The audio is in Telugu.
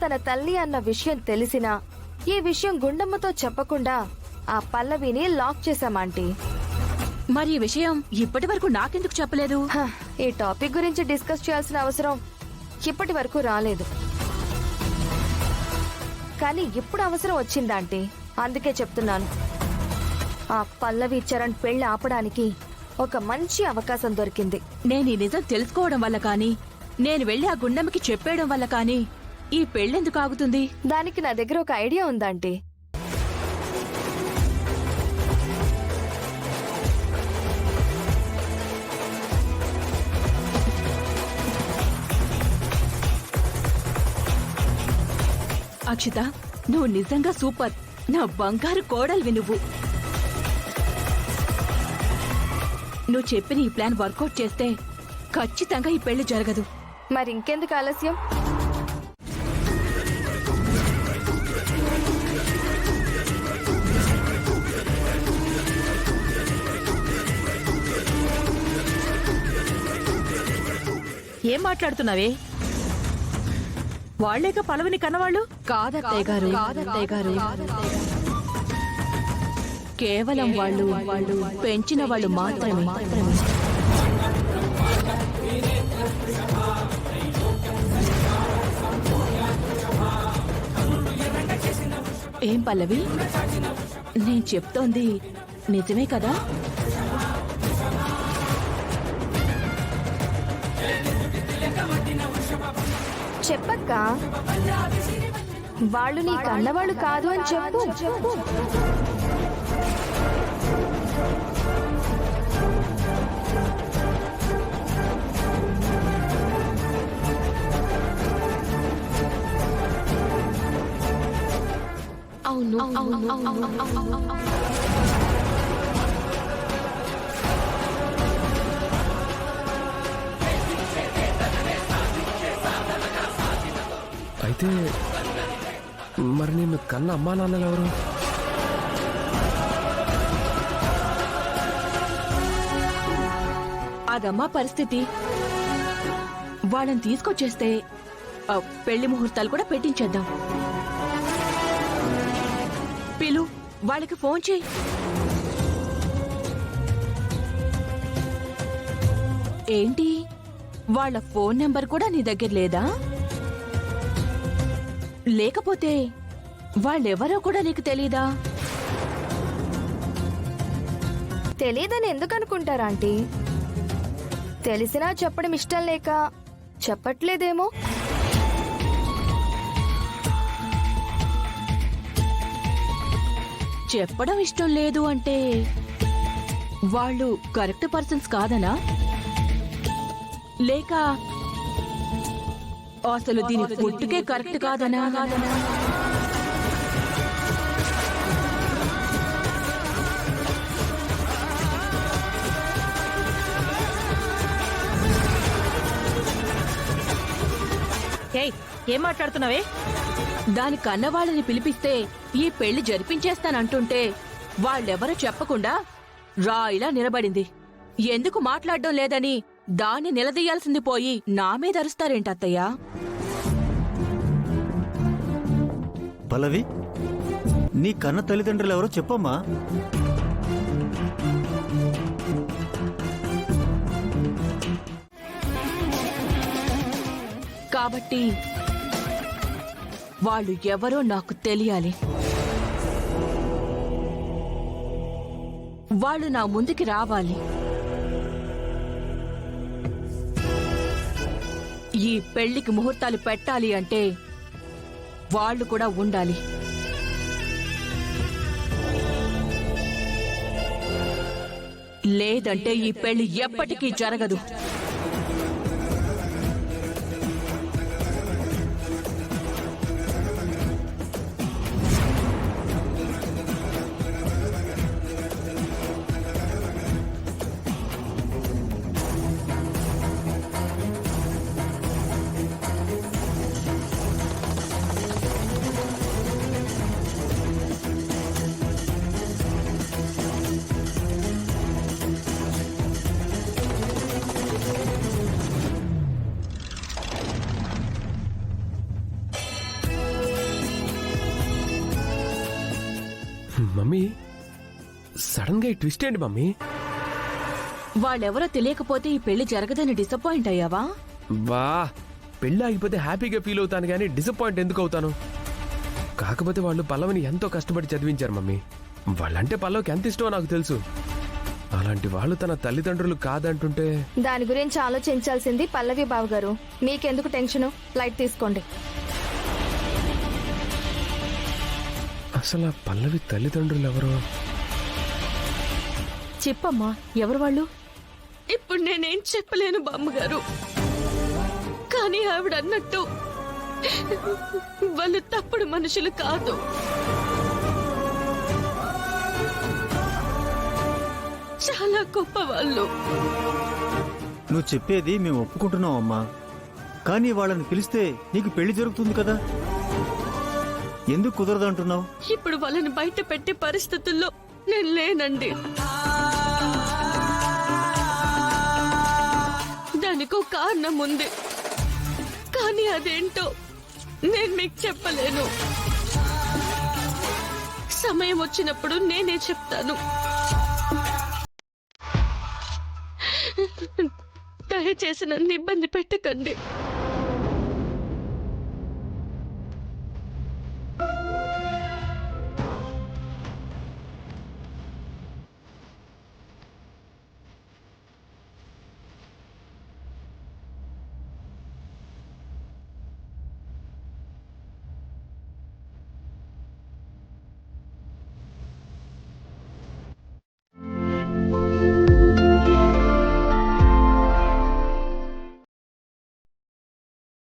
తన తల్లి అన్న విషయం తెలిసినా ఈ విషయం గుండమ్మతో చెప్పకుండా ఆ పల్లవిని లాక్ చేశామాంటీ. మరి ఈ విషయం ఇప్పటి వరకు నాకెందుకు చెప్పలేదు? ఈ టాపిక్ గురించి డిస్కస్ చేయాల్సిన అవసరం ఇప్పటి వరకు రాలేదు, కానీ ఇప్పుడు అవసరం వచ్చిందాంటీ. అందుకే చెప్తున్నాను, ఆ పల్లవి చరణ్ పెళ్లి ఆపడానికి ఒక మంచి అవకాశం దొరికింది. నేను ఈ నిజం తెలుసుకోవడం వల్ల కానీ, నేను వెళ్లి ఆ గుండమ్మకి చెప్పేయడం వల్ల కానీ ఈ పెళ్ళెందుకు ఆగుతుంది? దానికి నా దగ్గర ఒక ఐడియా ఉందాంటీ. అక్షిత, నువ్వు నిజంగా సూపర్. నా బంగారు కోడలివి నువ్వు. నువ్వు చెప్పిన ఈ ప్లాన్ వర్కౌట్ చేస్తే ఖచ్చితంగా ఈ పెళ్లి జరగదు. మరి ఇంకెందుకు ఆలస్యం? ఏం మాట్లాడుతున్నావే? వాళ్లేక పల్లవిని కన్నవాళ్ళు? కాదత్తయ్య గారు, కేవలం వాళ్ళు పెంచిన వాళ్ళు మాత్రమే. ఏం పల్లవి, నేను చెప్తోంది నిజమే కదా? చెప్పక్క, వాళ్ళు నీ కన్నవాళ్ళు కాదు అని చెప్పు. అవును. అయితే మరి నిన్ను కన్న అమ్మా నాన్నలు ఎవరు? అదమ్మా పరిస్థితి. వాళ్ళని తీసుకొచ్చేస్తే పెళ్లి ముహూర్తాలు కూడా పెట్టించేద్దాం. పిలు, వాళ్ళకి ఫోన్ చేయి. ఏంటి, వాళ్ళ ఫోన్ నెంబర్ కూడా నీ దగ్గర లేదా? లేకపోతే వాళ్ళెవరో కూడా నీకు తెలీదా? తెలీదని ఎందుకు అనుకుంటారా ఆంటీ? తెలిసినా చెప్పడం ఇష్టం లేక చెప్పట్లేదేమో. చెప్పడం ఇష్టం లేదు అంటే వాళ్ళు కరెక్ట్ పర్సన్స్ కాదనా? లేక అసలు దీని పుట్టుకే కరెక్ట్ కాదనా? ఏం మాట్లాడుతున్నావే? దాని కన్నవాళ్ళని పిలిపిస్తే ఈ పెళ్లి జరిపించేస్తానంటుంటే వాళ్ళెవరో చెప్పకుండా రాయిలా నిలబడింది. ఎందుకు మాట్లాడడం లేదని దాన్ని నిలదీయాల్సింది పోయి నా మీద అరుస్తారేంటి అత్తయ్యా? పల్లవి, నీ కన్న తల్లిదండ్రులు ఎవరో చెప్పమ్మా. కాబట్టి వాళ్ళు ఎవరో నాకు తెలియాలి. వాళ్ళు నా ముందుకి రావాలి. ఈ పెళ్లికి ముహూర్తాలు పెట్టాలి అంటే వాళ్ళు కూడా ఉండాలి. లేదంటే ఈ పెళ్లి ఎప్పటికీ జరగదు. సడన్ గా ఈ ట్విస్ట్ ఏంటి మమ్మీ? వాళ్ళెవరో తెలియకపోతే ఈ పెళ్లి జరగదని డిసప్పాయింట్ అయ్యావా? వా, పెళ్ళి ఆగిపోతే హ్యాపీగా ఫీల్ అవుతాను కానీ డిసప్పాయింట్ ఎందుకు అవుతాను? కాకపోతే వాళ్ళు పల్లవిని ఎంతో కష్టపడి చదివించారు మమ్మీ. వాళ్ళంటే పల్లవికి ఎంత ఇష్టమో నాకు తెలుసు. అలాంటి వాళ్ళు తన తల్లిదండ్రులు కాదంటుంటే దాని గురించి ఆలోచించాల్సింది పల్లవి బావగారు. మీకెందుకు టెన్షన్? లైట్ తీసుకోండి. అసలు ఆ పల్లవి తల్లిదండ్రులు ఎవరో? చెప్పమ్మా, ఎవరు వాళ్ళు? ఇప్పుడు నేనేం చెప్పలేను బామ్మగారు, కానీ ఆవిడ అన్నట్టు వాళ్ళు తప్పుడు మనుషులు కాదు. చాలా గొప్ప వాళ్ళు. నువ్వు చెప్పేది మేము ఒప్పుకుంటున్నాం అమ్మా, కానీ వాళ్ళని పిలిస్తే నీకు పెళ్లి జరుగుతుంది కదా, ఎందుకు కుదరదు అంటున్నావు? ఇప్పుడు వాళ్ళని బయట పెట్టే పరిస్థితుల్లో నేను లేనండి. దానికో కారణం ఉంది, కానీ అదేంటో నేను మీకు చెప్పలేను. సమయం వచ్చినప్పుడు నేనే చెప్తాను. దయచేసి నన్ను ఇబ్బంది పెట్టకండి.